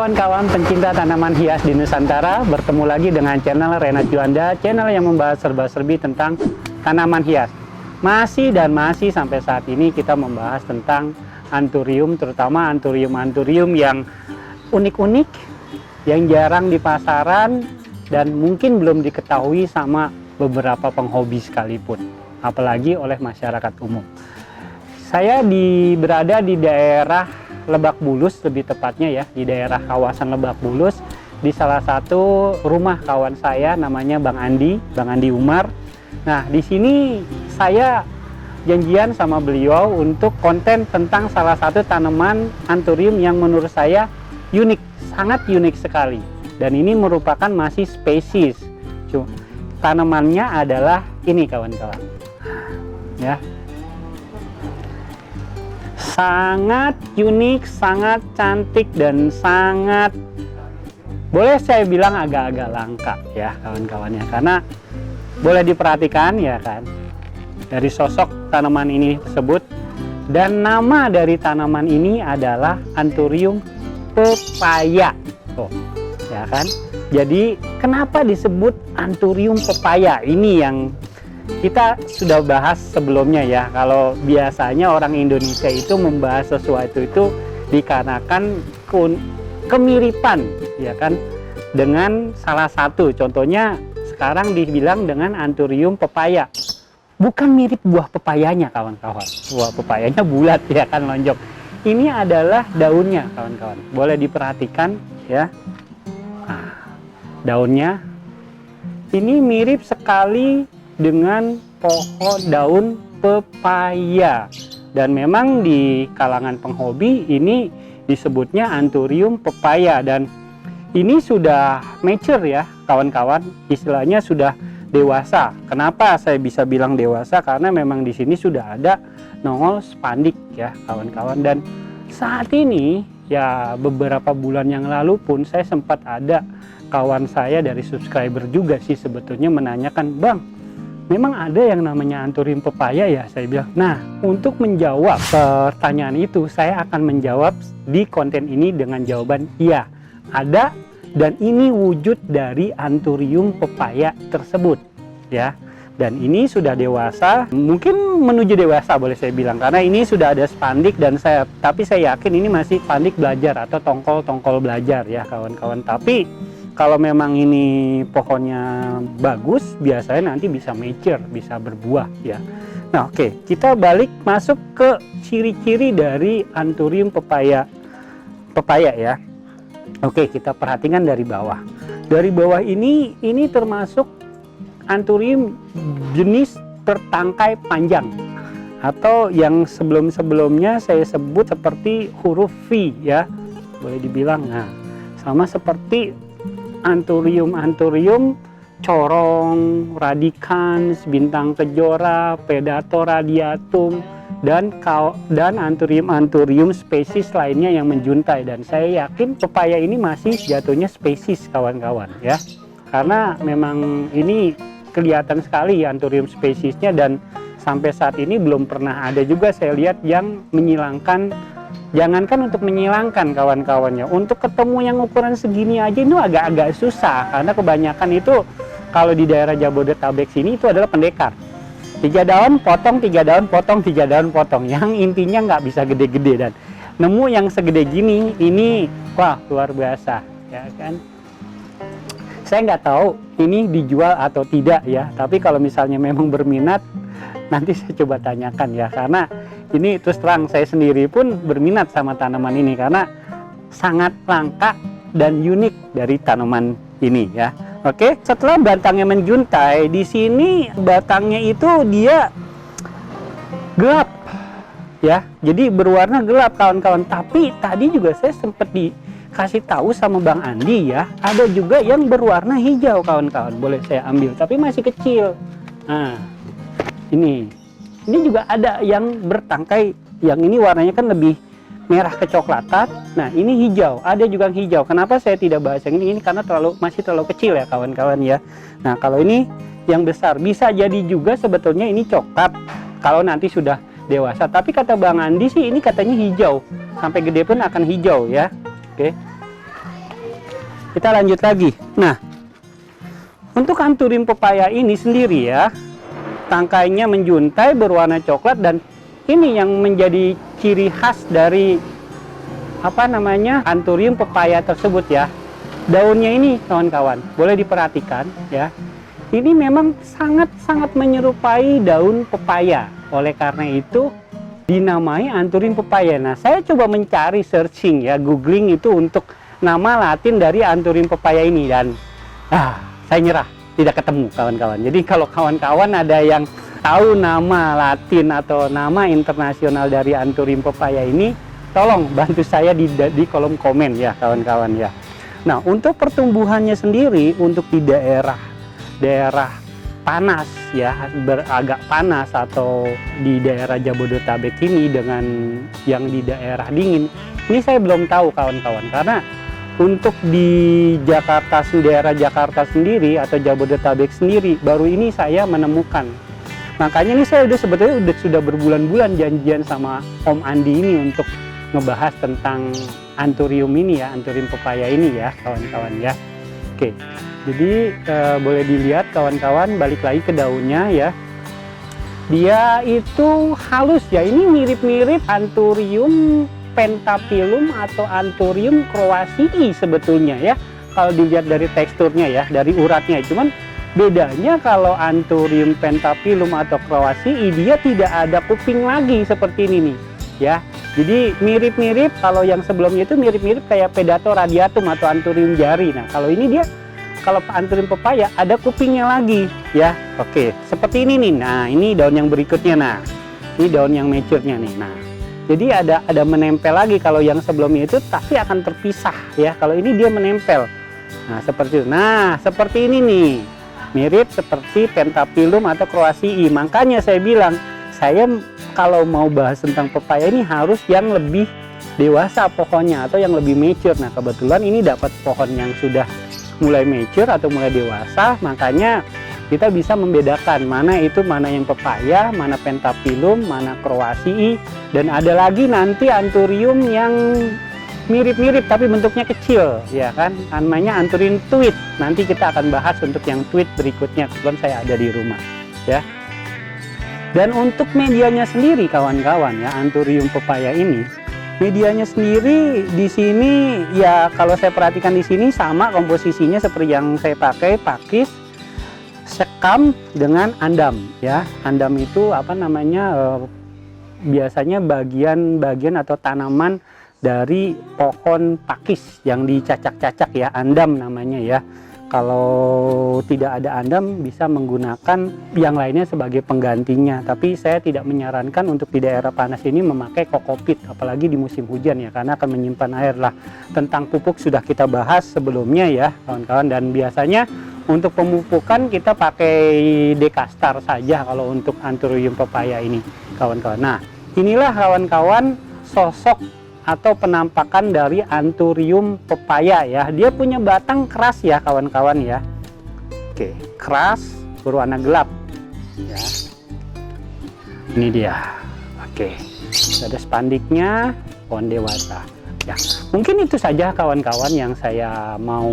kawan-kawan pencinta tanaman hias di Nusantara, bertemu lagi dengan channel Renat Juanda, channel yang membahas serba-serbi tentang tanaman hias. Masih sampai saat ini kita membahas tentang anthurium, terutama anthurium yang unik-unik, yang jarang di pasaran dan mungkin belum diketahui sama beberapa penghobi sekalipun, apalagi oleh masyarakat umum. Saya berada di daerah Lebak Bulus, lebih tepatnya ya, di daerah kawasan Lebak Bulus, di salah satu rumah kawan saya namanya Bang Andi Umar. Nah, di sini saya janjian sama beliau untuk konten tentang salah satu tanaman anthurium yang menurut saya unik, sangat unik sekali. Dan ini merupakan masih spesies. Tanamannya adalah ini kawan-kawan. Ya. Sangat unik, sangat cantik, dan sangat, boleh saya bilang agak-agak langka ya kawan-kawannya, karena boleh diperhatikan ya kan dari sosok tanaman ini tersebut. Dan nama dari tanaman ini adalah anthurium pepaya. Tuh, ya kan? Jadi kenapa disebut anthurium pepaya? Ini yang kita sudah bahas sebelumnya ya. Kalau biasanya orang Indonesia itu membahas sesuatu itu dikarenakan kemiripan ya kan dengan salah satu. Contohnya sekarang dibilang dengan anthurium pepaya. Bukan mirip buah pepayanya kawan-kawan. Buah pepayanya bulat ya kan, lonjong. Ini adalah daunnya kawan-kawan. Boleh diperhatikan ya. Nah, daunnya ini mirip sekali dengan pohon daun pepaya, dan memang di kalangan penghobi ini disebutnya anthurium pepaya, dan ini sudah mature ya kawan-kawan, istilahnya sudah dewasa. Kenapa saya bisa bilang dewasa? Karena memang di sini sudah ada nongol spandik ya kawan-kawan. Dan saat ini ya beberapa bulan yang lalu pun saya sempat ada kawan saya dari subscriber juga sih sebetulnya menanyakan, "Bang, memang ada yang namanya anthurium pepaya ya?" Saya bilang, nah, untuk menjawab pertanyaan itu, saya akan menjawab di konten ini dengan jawaban iya, ada, dan ini wujud dari anthurium pepaya tersebut ya. Dan ini sudah dewasa, mungkin menuju dewasa boleh saya bilang, karena ini sudah ada spandik, dan tapi saya yakin ini masih spandik belajar atau tongkol belajar ya kawan-kawan. Tapi kalau memang ini pohonnya bagus, biasanya nanti bisa mature, bisa berbuah ya. Nah, oke, kita balik masuk ke ciri-ciri dari anthurium pepaya ya. Oke, kita perhatikan dari bawah. Dari bawah ini termasuk anthurium jenis tertangkai panjang, atau yang sebelum-sebelumnya saya sebut seperti huruf V ya, boleh dibilang. Nah, sama seperti anthurium corong, radicans, bintang kejora, predator radiatum, dan anthurium spesies lainnya yang menjuntai. Dan saya yakin pepaya ini masih jatuhnya spesies kawan-kawan ya, karena memang ini kelihatan sekali anthurium spesiesnya, dan sampai saat ini belum pernah ada juga saya lihat yang menyilangkan. Jangankan untuk menyilangkan kawan-kawannya, untuk ketemu yang ukuran segini aja itu agak-agak susah, karena kebanyakan itu kalau di daerah Jabodetabek sini itu adalah pendekar. 3 daun potong, 3 daun potong, 3 daun potong, yang intinya nggak bisa gede-gede. Dan nemu yang segede gini, ini wah luar biasa ya kan. Saya nggak tahu ini dijual atau tidak ya, tapi kalau misalnya memang berminat, nanti saya coba tanyakan ya, karena ini terus terang saya sendiri pun berminat sama tanaman ini karena sangat langka dan unik dari tanaman ini ya. Oke, setelah batangnya menjuntai, di sini batangnya itu dia gelap ya, jadi berwarna gelap kawan-kawan. Tapi tadi juga saya sempat dikasih tahu sama Bang Andi ya, ada juga yang berwarna hijau kawan-kawan, boleh saya ambil, tapi masih kecil. Nah, ini juga ada yang bertangkai, yang ini warnanya kan lebih merah kecoklatan. Nah, ini hijau, ada juga yang hijau. Kenapa saya tidak bahas yang ini? Ini karena masih terlalu kecil ya kawan-kawan ya. Nah, kalau ini yang besar, bisa jadi juga sebetulnya ini coklat kalau nanti sudah dewasa. Tapi kata Bang Andi sih ini katanya hijau, sampai gede pun akan hijau ya. Oke. kita lanjut lagi. Nah, untuk Anthurium pepaya ini sendiri ya, tangkainya menjuntai berwarna coklat, dan ini yang menjadi ciri khas dari Anthurium pepaya tersebut ya. Daunnya ini kawan-kawan, boleh diperhatikan ya. Ini memang sangat-sangat menyerupai daun pepaya. Oleh karena itu dinamai Anthurium pepaya. Nah, saya coba mencari searching ya, googling itu untuk nama Latin dari Anthurium pepaya ini, dan saya nyerah, tidak ketemu kawan-kawan. Jadi kalau kawan-kawan ada yang tahu nama Latin atau nama internasional dari Anthurium pepaya ini, tolong bantu saya di kolom komen ya kawan-kawan ya. Nah, untuk pertumbuhannya sendiri, untuk di daerah panas ya, agak panas, atau di daerah Jabodetabek ini dengan yang di daerah dingin, ini saya belum tahu kawan-kawan, karena untuk di daerah Jakarta sendiri atau Jabodetabek sendiri baru ini saya menemukan. Makanya ini saya sebetulnya sudah berbulan-bulan janjian sama Om Andi ini untuk ngebahas tentang Anthurium ini ya, Anthurium pepaya ini ya kawan-kawan ya. Oke, jadi boleh dilihat kawan-kawan, balik lagi ke daunnya ya. Dia itu halus ya, ini mirip-mirip Anthurium pentaphyllum atau Anthurium croasii sebetulnya ya. Kalau dilihat dari teksturnya ya, dari uratnya, cuman bedanya kalau Anthurium pentaphyllum atau croasii dia tidak ada kuping lagi seperti ini nih ya. Jadi mirip-mirip, kalau yang sebelumnya itu mirip-mirip kayak Pedato radiatum atau Anthurium jari. Nah, kalau ini dia, kalau Anthurium pepaya ada kupingnya lagi ya. Oke, seperti ini nih. Nah, ini daun yang berikutnya. Nah, ini daun yang mature-nya nih. Nah, jadi ada menempel lagi. Kalau yang sebelumnya itu tapi akan terpisah ya. Kalau ini dia menempel. Nah, seperti itu. Nah, seperti ini nih. Mirip seperti Pentaphyllum atau croasii. Makanya saya bilang, saya kalau mau bahas tentang pepaya ini harus yang lebih dewasa pohonnya atau yang lebih mature. Nah, kebetulan ini dapat pohon yang sudah mulai mature atau mulai dewasa, makanya kita bisa membedakan mana yang pepaya, mana Pentaphyllum, mana croasii, dan ada lagi nanti Anthurium yang mirip-mirip tapi bentuknya kecil ya kan, namanya Anthurium tweed. Nanti kita akan bahas untuk yang tweed berikutnya, kebetulan saya ada di rumah ya. Dan untuk medianya sendiri kawan-kawan ya, Anthurium pepaya ini medianya sendiri di sini ya, kalau saya perhatikan di sini sama komposisinya seperti yang saya pakai, pakis, sekam dengan andam ya. Andam itu biasanya bagian atau tanaman dari pohon pakis yang dicacak-cacak ya, andam namanya ya. Kalau tidak ada andam bisa menggunakan yang lainnya sebagai penggantinya, tapi saya tidak menyarankan untuk di daerah panas ini memakai kokopit, apalagi di musim hujan ya, karena akan menyimpan air lah. Tentang pupuk sudah kita bahas sebelumnya ya kawan-kawan, dan biasanya untuk pemupukan kita pakai Dekastar saja kalau untuk Anthurium pepaya ini kawan-kawan. Nah, inilah kawan-kawan sosok atau penampakan dari Anthurium pepaya ya. Dia punya batang keras ya kawan-kawan ya. Oke, keras berwarna gelap ya. Ini dia. Oke, ada spandiknya, pohon dewasa ya. Mungkin itu saja kawan-kawan yang saya mau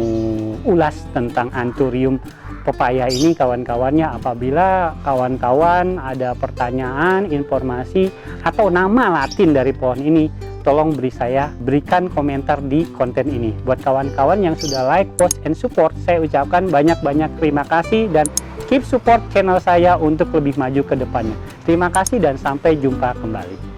ulas tentang Anthurium pepaya ini kawan-kawannya. Apabila kawan-kawan ada pertanyaan, informasi atau nama Latin dari pohon ini, tolong berikan komentar di konten ini. Buat kawan-kawan yang sudah like, post, and support, saya ucapkan banyak-banyak terima kasih, dan keep support channel saya untuk lebih maju ke depannya. Terima kasih dan sampai jumpa kembali.